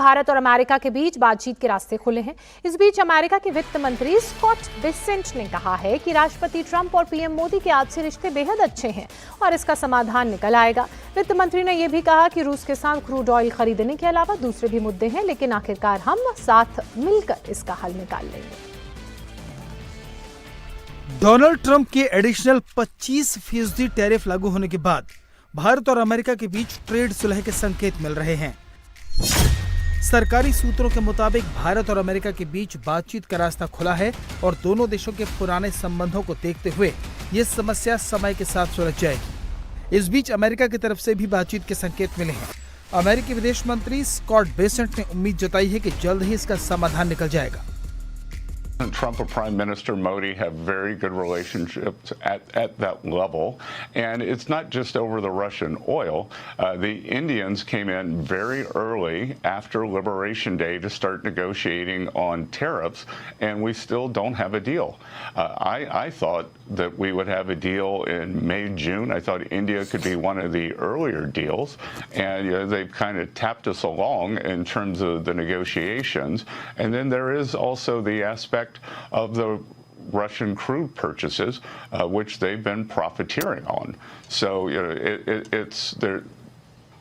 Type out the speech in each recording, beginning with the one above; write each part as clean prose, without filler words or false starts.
भारत और अमेरिका के बीच बातचीत के रास्ते खुले हैं। इस बीच अमेरिका के वित्त मंत्री स्कॉट बेसेंट ने कहा है कि राष्ट्रपति ट्रंप और पीएम मोदी के आपसी रिश्ते बेहद अच्छे हैं और इसका समाधान निकल आएगा। वित्त मंत्री ने यह भी कहा कि रूस के साथ क्रूड ऑयल खरीदने के अलावा दूसरे भी मुद्दे हैं, लेकिन आखिरकार हम साथ मिलकर इसका हल निकाल लेंगे। डोनाल्ड ट्रंप के एडिशनल 25% टैरिफ लागू होने के बाद भारत और अमेरिका के बीच ट्रेड सुलह के संकेत मिल रहे हैं। सरकारी सूत्रों के मुताबिक भारत और अमेरिका के बीच बातचीत का रास्ता खुला है और दोनों देशों के पुराने संबंधों को देखते हुए ये समस्या समय के साथ सुलझ जाएगी। इस बीच अमेरिका की तरफ से भी बातचीत के संकेत मिले हैं। अमेरिकी विदेश मंत्री स्कॉट बेसेंट ने उम्मीद जताई है कि जल्द ही इसका समाधान निकल जाएगा। Trump and Prime Minister Modi have very good relationships at that level. And it's not just over the Russian oil. The Indians came in very early after Liberation Day to start negotiating on tariffs, and we still don't have a deal. I thought that we would have a deal in May, June. I thought India could be one of the earlier deals. And they've kind of tapped us along in terms of the negotiations. And then there is also the aspect of the Russian crude purchases, which they've been profiteering on. So it's there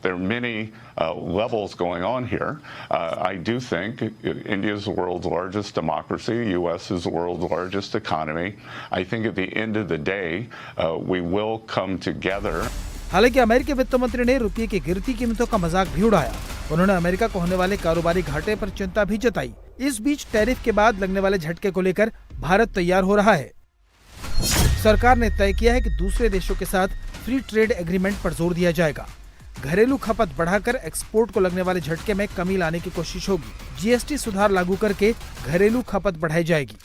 are many levels going on here. I do think India is the world's largest democracy. U.S. is the world's largest economy. I think at the end of the day, we will come together. हालांकि अमेरिकी वित्त मंत्री ने रुपये की गिरती कीमतों का मजाक भी उड़ाया। उन्होंने अमेरिका को होने वाले कारोबारी घाटे पर चिंता भी जताई। इस बीच टैरिफ के बाद लगने वाले झटके को लेकर भारत तैयार हो रहा है। सरकार ने तय किया है कि दूसरे देशों के साथ फ्री ट्रेड एग्रीमेंट पर जोर दिया जाएगा। घरेलू खपत बढ़ाकर एक्सपोर्ट को लगने वाले झटके में कमी लाने की कोशिश होगी। जीएसटी सुधार लागू करके घरेलू खपत बढ़ाई जाएगी।